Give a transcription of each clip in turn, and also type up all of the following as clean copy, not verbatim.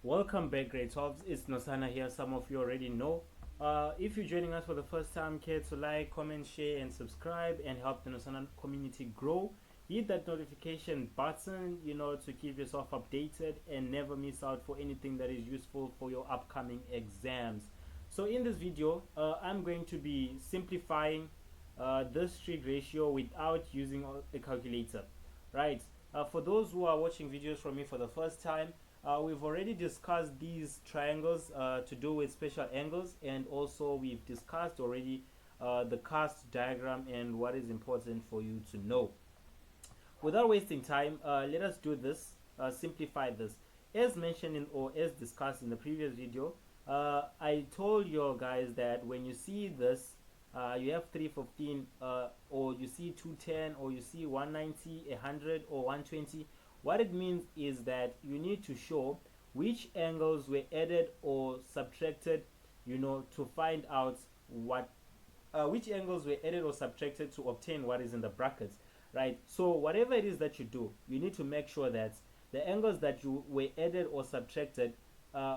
Welcome back, grade 12s. It's NosANA here. Some of you already know. If you're joining us for the first time, care to like, comment, share, and subscribe and help the NosANA community grow. Hit that notification button, to keep yourself updated and never miss out for anything that is useful for your upcoming exams. So in this video, I'm going to be simplifying this trig ratio without using a calculator, right? For those who are watching videos from me for the first time, we've already discussed these triangles to do with special angles, and also we've discussed already the cast diagram and what is important for you to know. Without wasting time, let us do this, simplify this. As mentioned or as discussed in the previous video, I told you guys that when you see this, you have 315, or you see 210, or you see 190, 100, or 120. What it means is that you need to show which angles were added or subtracted, to find out which angles were added or subtracted to obtain what is in the brackets, right? So whatever it is that you do, you need to make sure that the angles that you were added or subtracted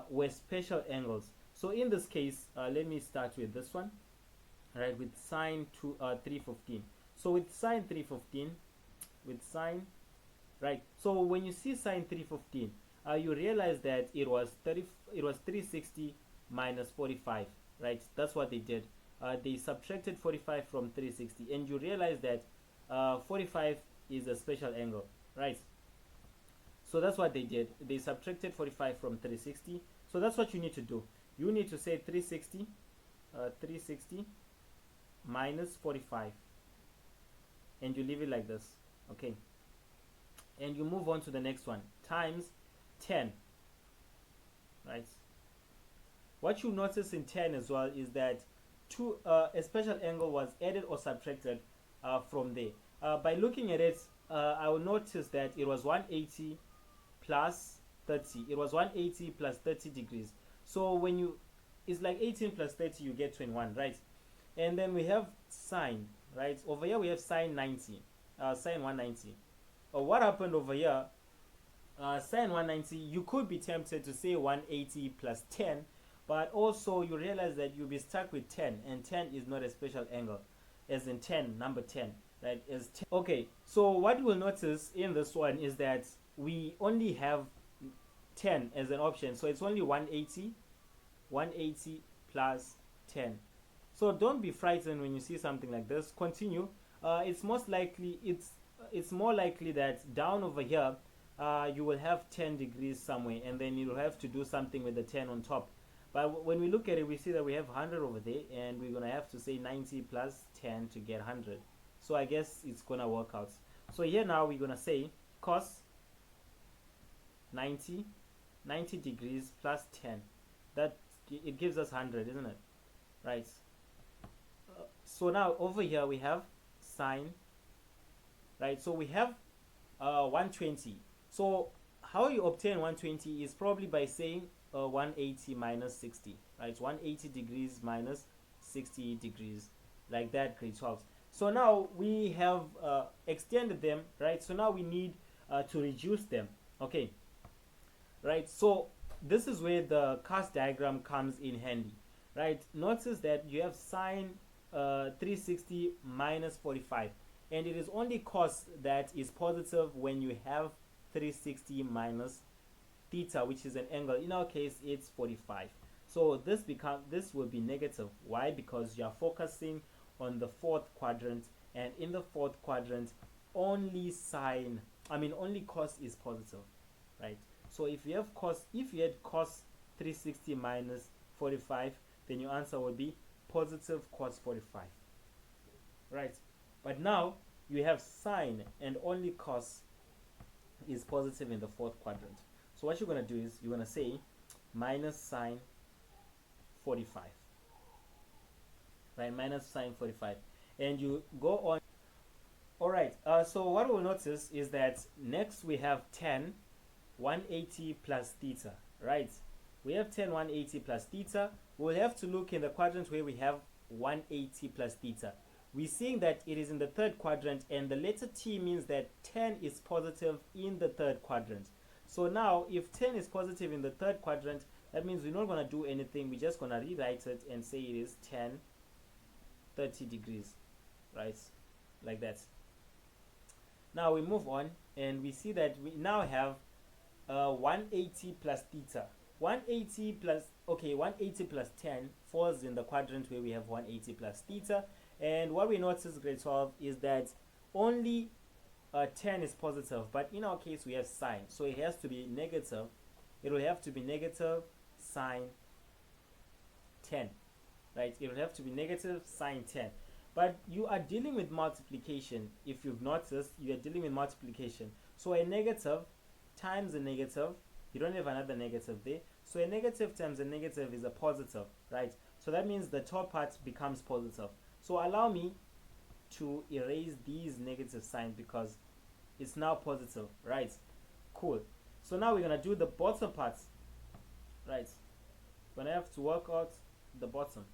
were special angles. So in this case, let me start with this one, right, with sine 315. So with sine 315, right, so when you see sine 315, you realize that it was 360 minus 45, right? That's what they did. They subtracted 45 from 360, and you realize that 45 is a special angle, right? So that's what they did. They subtracted 45 from 360. So that's what you need to do. You need to say 360 minus 45, and you leave it like this, okay? And you move on to the next one, times 10, right? What you notice in 10 as well is that a special angle was added or subtracted from there. By looking at it, I will notice that it was 180 plus 30. It was 180 plus 30 degrees. So when it's like 18 plus 30, you get 21, right? And then we have sine, right? Over here we have sine 90, sine 190. What happened over here? Sine 190, you could be tempted to say 180 plus 10, but also you realize that you'll be stuck with 10, and 10 is not a special angle, as in 10, number 10, right? As 10. Okay, so what we'll notice in this one is that we only have 10 as an option, so it's only 180 plus 10. So don't be frightened when you see something like this. Continue. It's more likely that down over here you will have 10 degrees somewhere, and then you'll have to do something with the 10 on top. But when we look at it, we see that we have 100 over there, and we're gonna have to say 90 plus 10 to get 100. So I guess it's gonna work out. So here now we're gonna say cos 90 degrees plus 10. That it gives us 100, isn't it? Right. So now over here we have sine, right? So we have 120. So how you obtain 120 is probably by saying 180 minus 60, right? 180 degrees minus 60 degrees, like that, grade 12. So now we have extended them, right? So now we need to reduce them, okay? Right, so this is where the cast diagram comes in handy, right? Notice that you have sine 360 minus 45, and it is only cos that is positive when you have 360 minus theta, which is an angle. In our case, it's 45. So this will be negative. Why? Because you are focusing on the fourth quadrant, and in the fourth quadrant only cos is positive, right? So if you had cos 360 minus 45, then your answer would be positive cos 45, right? But now you have sine, and only cos is positive in the fourth quadrant. So what you're going to do is you're going to say minus sine 45, right? Minus sine 45, and you go on. All right, so what we'll notice is that next we have 10 180 plus theta, right? We have 10 180 plus theta. We'll have to look in the quadrant where we have 180 plus theta. We're seeing that it is in the third quadrant, and the letter T means that 10 is positive in the third quadrant. So now if 10 is positive in the third quadrant, that means we're not going to do anything. We're just going to rewrite it and say it is 10 30 degrees, right? Like that. Now we move on and we see that we now have 180 plus theta. 180 plus, okay, 180 plus 10 falls in the quadrant where we have 180 plus theta. And what we notice grade 12 is that only 10 is positive, but in our case we have sine, so it has to be negative. It will have to be negative sine 10, right? It will have to be negative sine 10. But you are dealing with multiplication. If you've noticed, you are dealing with multiplication. So a negative times a negative, you don't have another negative there. So a negative times a negative is a positive, right? So that means the top part becomes positive. So allow me to erase these negative signs because it's now positive, right? Cool. So now we're going to do the bottom part, right? We're going to have to work out the bottom.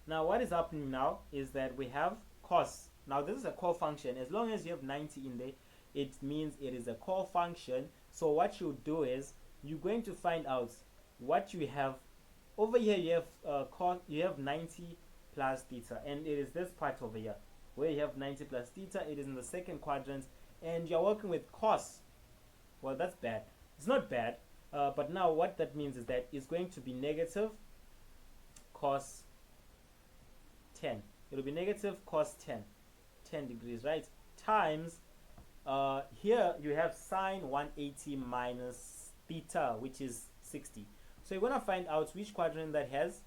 Now what is happening now is that we have cos. Now this is a core function. As long as you have 90 in there, it means it is a core function. So what you do is you're going to find out what you have over here. You have you have 90 plus theta, and it is this part over here where you have 90 plus theta. It is in the second quadrant, and you're working with cos. Well, that's bad. It's not bad, but now what that means is that it's going to be negative cos 10. It'll be negative cos 10 degrees, right? Times here you have sine 180 minus theta, which is 60. So you're going to find out which quadrant that has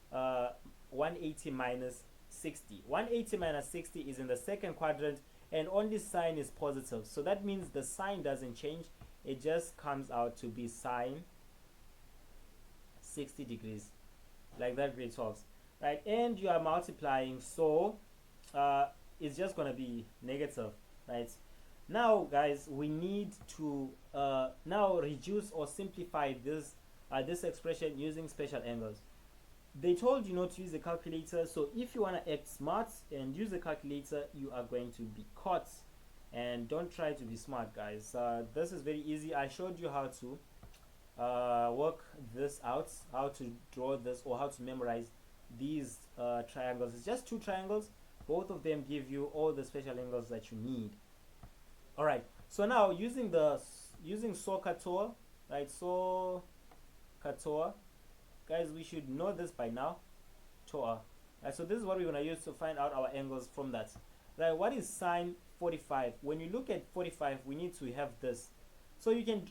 180 minus 60. 180 minus 60 is in the second quadrant, and only sine is positive. So that means the sign doesn't change. It just comes out to be sine 60 degrees, like that, grade 12. Right, and you are multiplying, so it's just going to be negative, right? Now guys, we need to now reduce or simplify this this expression using special angles. They told you not to use a calculator, so if you want to act smart and use a calculator, you are going to be caught. And don't try to be smart, guys. This is very easy. I showed you how to work this out, how to draw this, or how to memorize these triangles. It's just two triangles. Both of them give you all the special angles that you need. All right, so now using SOHCAHTOA, right? SOHCAHTOA, guys, we should know this by now. TOA. Right, so this is what we're going to use to find out our angles from that. Right, what is sine 45? When you look at 45, we need to have this. So you can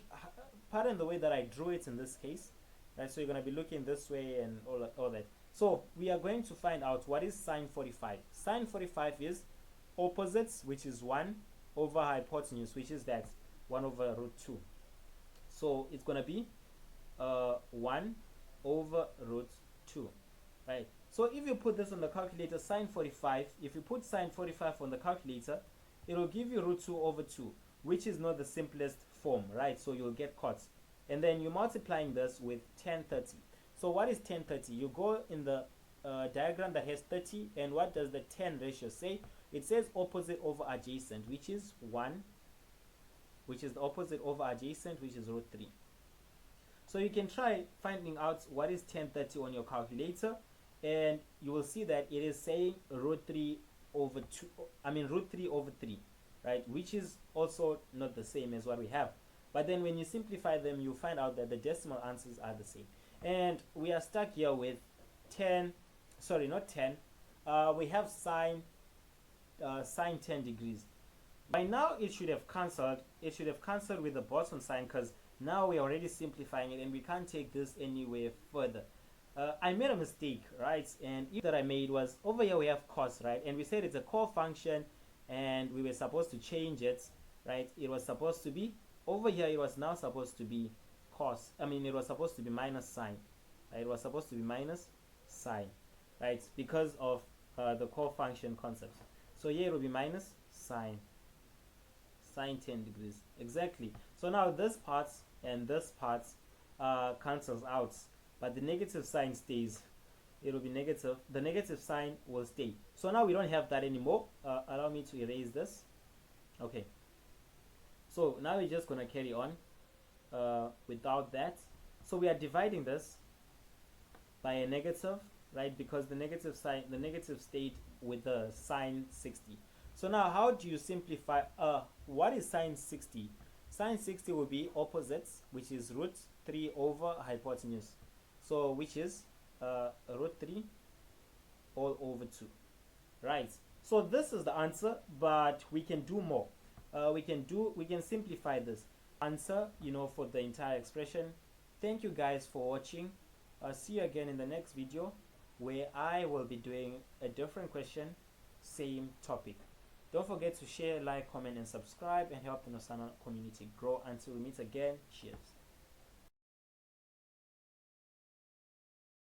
pardon the way that I drew it in this case. Right, so you're going to be looking this way and all that. So we are going to find out what is sine 45. Sine 45 is opposites, which is 1 over hypotenuse, which is that 1 over root 2. So it's going to be 1 over root 2, right? So if you put this on the calculator, sine 45, if you put sine 45 on the calculator, it will give you root 2 over 2, which is not the simplest form, right? So you'll get caught. And then you're multiplying this with 1030. So what is 1030? You go in the diagram that has 30, and what does the 10 ratio say? It says opposite over adjacent, which is 1, which is the opposite over adjacent, which is root 3. So you can try finding out what is 1030 on your calculator, and you will see that it is saying root 3 over 2, root 3 over 3, right? Which is also not the same as what we have. But then when you simplify them, you find out that the decimal answers are the same. And we are stuck here with 10, sorry, not 10. We have sine 10 degrees. By now, it should have cancelled. It should have cancelled with the bottom sign, because now we're already simplifying it and we can't take this anywhere further. I made a mistake, right? And that I made was over here we have cos, right? And we said it's a core function, and we were supposed to change it, right? It was supposed to be over here. It was now supposed to be cos. It was supposed to be minus sine. Right? It was supposed to be minus sine, right? Because of the core function concept. So here it will be minus sine 10 degrees. Exactly. So now this part and this part cancels out, but the negative sign stays. It will be negative. The negative sign will stay. So now we don't have that anymore. Allow me to erase this. Okay. So now we're just going to carry on. without that. So we are dividing this by a negative, right? Because the negative sign, the negative state with the sine 60. So now how do you simplify? What is sine 60? Sine 60 will be opposites, which is root 3 over hypotenuse. So which is root 3 all over 2, right? So this is the answer, but we can do more. We can simplify this answer, for the entire expression. Thank you guys for watching. See you again in the next video, where I will be doing a different question, same topic. Don't forget to share, like, comment, and subscribe, and help the NosANA community grow. Until we meet again, cheers.